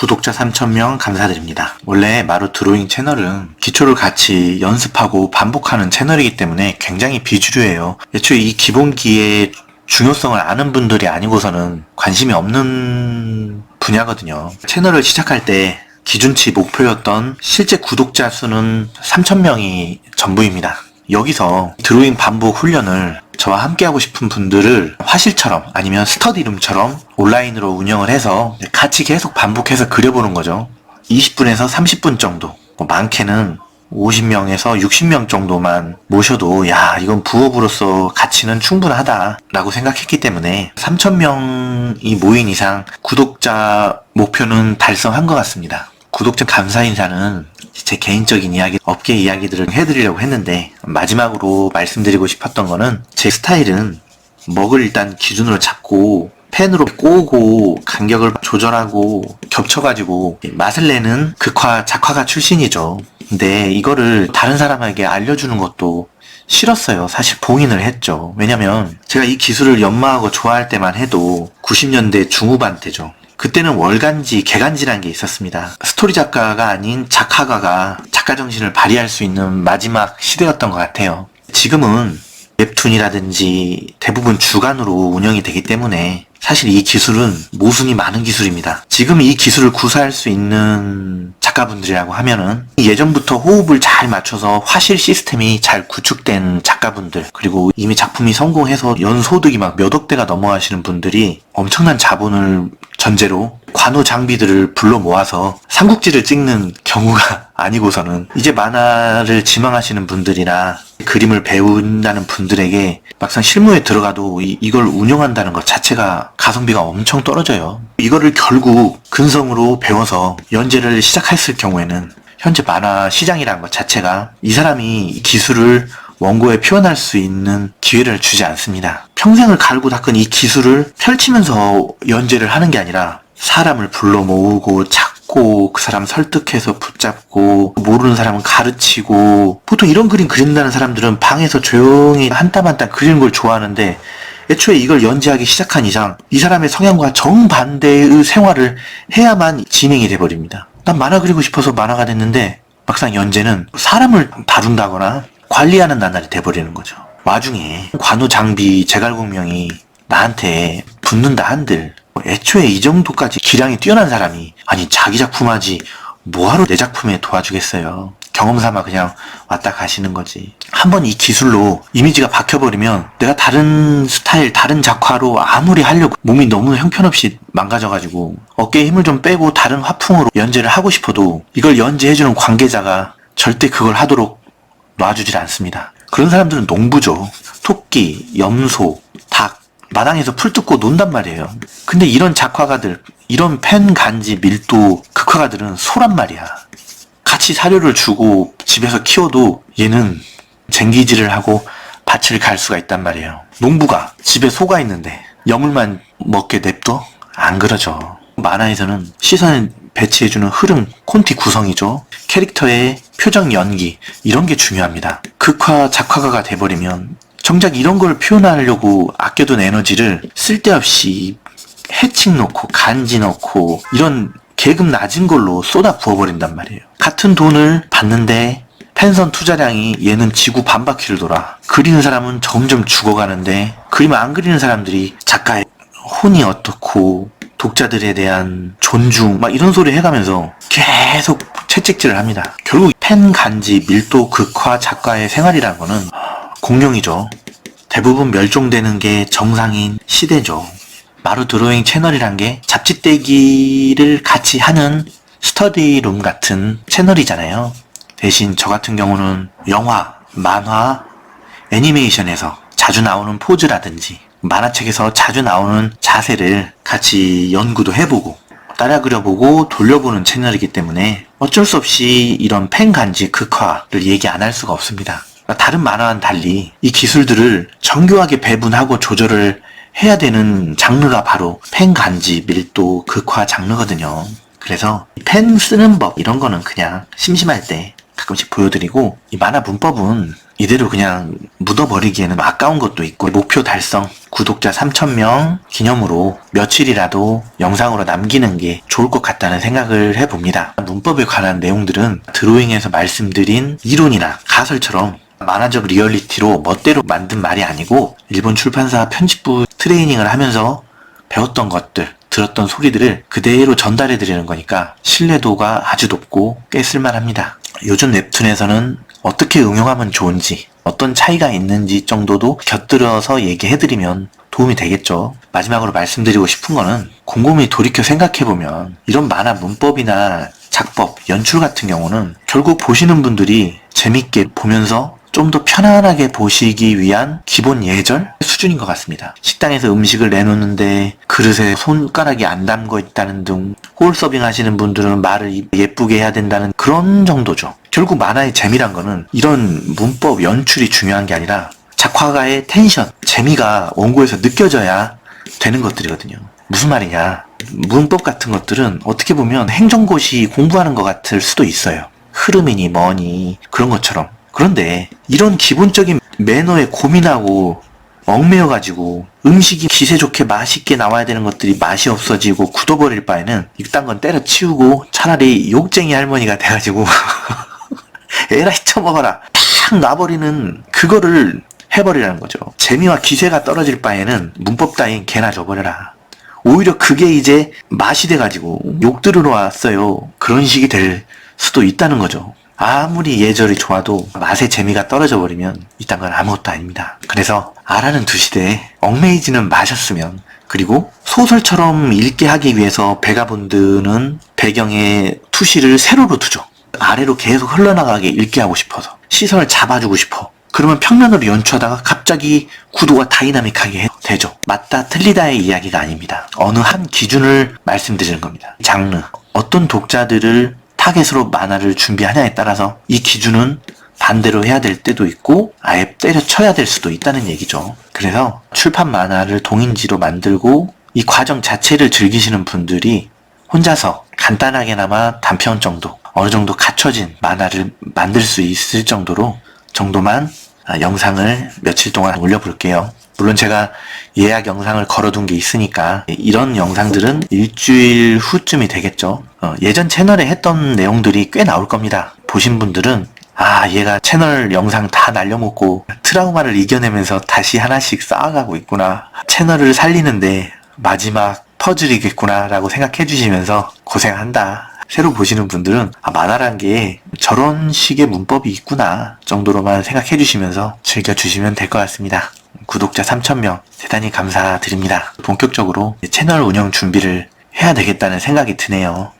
구독자 3,000명 감사드립니다. 원래 마루 드로잉 채널은 기초를 같이 연습하고 반복하는 채널이기 때문에 굉장히 비주류해요. 애초에 이 기본기의 중요성을 아는 분들이 아니고서는 관심이 없는 분야거든요. 채널을 시작할 때 기준치 목표였던 실제 구독자 수는 3,000명이 전부입니다. 여기서 드로잉 반복 훈련을 저와 함께 하고 싶은 분들을 화실처럼 아니면 스터디룸처럼 온라인으로 운영을 해서 같이 계속 반복해서 그려보는 거죠. 20분에서 30분 정도, 많게는 50명에서 60명 정도만 모셔도 이건 부업으로서 가치는 충분하다 라고 생각했기 때문에 3,000명이 모인 이상 구독자 목표는 달성한 것 같습니다. 구독자 감사 인사는 제 개인적인 이야기, 업계 이야기들을 해드리려고 했는데, 마지막으로 말씀드리고 싶었던 거는, 제 스타일은 먹을 일단 기준으로 잡고 펜으로 꼬고 간격을 조절하고 겹쳐가지고 맛을 내는 극화 작화가 출신이죠. 근데 이거를 다른 사람에게 알려주는 것도 싫었어요. 사실 봉인을 했죠. 왜냐면 제가 이 기술을 연마하고 좋아할 때만 해도 90년대 중후반 때죠. 그때는 월간지, 개간지라는 게 있었습니다. 스토리 작가가 아닌 작화가가 작가 정신을 발휘할 수 있는 마지막 시대였던 것 같아요. 지금은 웹툰이라든지 대부분 주간으로 운영이 되기 때문에 사실 이 기술은 모순이 많은 기술입니다. 지금 이 기술을 구사할 수 있는 작가분들이라고 하면은 예전부터 호흡을 잘 맞춰서 화실 시스템이 잘 구축된 작가분들, 그리고 이미 작품이 성공해서 연소득이 막 몇 억대가 넘어가시는 분들이 엄청난 자본을 전제로 관우 장비들을 불러 모아서 삼국지를 찍는 경우가 아니고서는 이제 만화를 지망하시는 분들이나 그림을 배운다는 분들에게 막상 실무에 들어가도 이걸 운영한다는 것 자체가 가성비가 엄청 떨어져요. 이거를 결국 근성으로 배워서 연재를 시작했을 경우에는 현재 만화 시장이라는 것 자체가 이 사람이 이 기술을 원고에 표현할 수 있는 기회를 주지 않습니다. 평생을 갈고 닦은 이 기술을 펼치면서 연재를 하는 게 아니라 사람을 불러 모으고 찾고 그 사람 설득해서 붙잡고 모르는 사람은 가르치고, 보통 이런 그림 그린다는 사람들은 방에서 조용히 한 땀 한 땀 그리는 걸 좋아하는데, 애초에 이걸 연재하기 시작한 이상 이 사람의 성향과 정반대의 생활을 해야만 진행이 돼버립니다. 난 만화 그리고 싶어서 만화가 됐는데 막상 연재는 사람을 다룬다거나 관리하는 나날이 돼버리는 거죠. 와중에 관우 장비 제갈공명이 나한테 붙는다 한들, 애초에 이 정도까지 기량이 뛰어난 사람이 아니 자기 작품 하지 뭐하러 내 작품에 도와주겠어요. 경험삼아 그냥 왔다 가시는 거지. 한번 이 기술로 이미지가 박혀버리면 내가 다른 스타일, 다른 작화로 아무리 하려고 몸이 너무 형편없이 망가져가지고 어깨에 힘을 좀 빼고 다른 화풍으로 연재를 하고 싶어도 이걸 연재해주는 관계자가 절대 그걸 하도록 놔주질 않습니다. 그런 사람들은 농부죠. 토끼, 염소, 닭, 마당에서 풀 뜯고 논단 말이에요. 근데 이런 작화가들, 이런 펜, 간지, 밀도, 극화가들은 소란 말이야. 같이 사료를 주고 집에서 키워도 얘는 쟁기질을 하고 밭을 갈 수가 있단 말이에요. 농부가 집에 소가 있는데 여물만 먹게 냅둬? 안 그러죠. 만화에서는 시선을 배치해주는 흐름, 콘티 구성이죠. 캐릭터의 표정 연기, 이런 게 중요합니다. 극화 작화가가 돼버리면 정작 이런 걸 표현하려고 아껴둔 에너지를 쓸데없이 해칭 넣고 간지 넣고 이런 계급 낮은 걸로 쏟아 부어버린단 말이에요. 같은 돈을 받는데 펜선 투자량이 얘는 지구 반바퀴를 돌아. 그리는 사람은 점점 죽어가는데 그림 안 그리는 사람들이 작가의 혼이 어떻고 독자들에 대한 존중 막 이런 소리 해가면서 계속 채찍질을 합니다. 결국 펜, 간지, 밀도, 극화 작가의 생활이라는 거는 공룡이죠. 대부분 멸종되는 게 정상인 시대죠. 마루 드로잉 채널이란 게 잡지떼기를 같이 하는 스터디룸 같은 채널이잖아요. 대신 저 같은 경우는 영화, 만화, 애니메이션에서 자주 나오는 포즈라든지 만화책에서 자주 나오는 자세를 같이 연구도 해보고 따라 그려보고 돌려보는 채널이기 때문에 어쩔 수 없이 이런 펜, 간지, 극화를 얘기 안 할 수가 없습니다. 다른 만화와는 달리 이 기술들을 정교하게 배분하고 조절을 해야 되는 장르가 바로 펜, 간지, 밀도, 극화 장르거든요. 그래서 펜 쓰는 법 이런 거는 그냥 심심할 때 가끔씩 보여드리고, 이 만화 문법은 이대로 그냥 묻어버리기에는 아까운 것도 있고, 목표 달성, 구독자 3,000명 기념으로 며칠이라도 영상으로 남기는 게 좋을 것 같다는 생각을 해봅니다. 문법에 관한 내용들은 드로잉에서 말씀드린 이론이나 가설처럼 만화적 리얼리티로 멋대로 만든 말이 아니고, 일본 출판사 편집부 트레이닝을 하면서 배웠던 것들, 들었던 소리들을 그대로 전달해 드리는 거니까 신뢰도가 아주 높고 꽤 쓸만합니다. 요즘 웹툰에서는 어떻게 응용하면 좋은지, 어떤 차이가 있는지 정도도 곁들여서 얘기해 드리면 도움이 되겠죠. 마지막으로 말씀드리고 싶은 거는, 곰곰이 돌이켜 생각해보면 이런 만화 문법이나 작법, 연출 같은 경우는 결국 보시는 분들이 재밌게 보면서 좀 더 편안하게 보시기 위한 기본 예절 수준인 것 같습니다. 식당에서 음식을 내놓는데 그릇에 손가락이 안 담겨 있다는 등, 홀 서빙 하시는 분들은 말을 예쁘게 해야 된다는 그런 정도죠. 결국 만화의 재미란 거는 이런 문법, 연출이 중요한 게 아니라 작화가의 텐션, 재미가 원고에서 느껴져야 되는 것들이거든요. 무슨 말이냐, 문법 같은 것들은 어떻게 보면 행정고시 공부하는 것 같을 수도 있어요. 흐름이니 뭐니 그런 것처럼. 그런데 이런 기본적인 매너에 고민하고 얽매여가지고 음식이 기세 좋게 맛있게 나와야 되는 것들이 맛이 없어지고 굳어버릴 바에는 이딴 건 때려치우고 차라리 욕쟁이 할머니가 돼가지고 에라이 쳐먹어라 탁 놔버리는, 그거를 해버리라는 거죠. 재미와 기세가 떨어질 바에는 문법 따윈 개나 줘버려라. 오히려 그게 이제 맛이 돼가지고 욕 들으러 왔어요, 그런 식이 될 수도 있다는 거죠. 아무리 예절이 좋아도 맛의 재미가 떨어져 버리면 이딴 건 아무것도 아닙니다. 그래서 알아는 두시되 얽매이지는 마셨으면, 그리고 소설처럼 읽게 하기 위해서 베가본드는 배경에 투시를 세로로 두죠. 아래로 계속 흘러나가게 읽게 하고 싶어서, 시선을 잡아주고 싶어. 그러면 평면으로 연출하다가 갑자기 구도가 다이나믹하게 되죠. 맞다 틀리다의 이야기가 아닙니다. 어느 한 기준을 말씀드리는 겁니다. 장르, 어떤 독자들을 타겟으로 만화를 준비하냐에 따라서 이 기준은 반대로 해야 될 때도 있고 아예 때려쳐야 될 수도 있다는 얘기죠. 그래서 출판 만화를 동인지로 만들고 이 과정 자체를 즐기시는 분들이 혼자서 간단하게나마 단편 정도, 어느 정도 갖춰진 만화를 만들 수 있을 정도만 영상을 며칠 동안 올려볼게요. 물론 제가 예약 영상을 걸어둔 게 있으니까 이런 영상들은 일주일 후쯤이 되겠죠. 예전 채널에 했던 내용들이 꽤 나올 겁니다. 보신 분들은 얘가 채널 영상 다 날려먹고 트라우마를 이겨내면서 다시 하나씩 쌓아가고 있구나, 채널을 살리는데 마지막 퍼즐이겠구나 라고 생각해 주시면서 고생한다, 새로 보시는 분들은 만화란 게 저런 식의 문법이 있구나 정도로만 생각해 주시면서 즐겨주시면 될 것 같습니다. 구독자 3,000명 대단히 감사드립니다. 본격적으로 채널 운영 준비를 해야 되겠다는 생각이 드네요.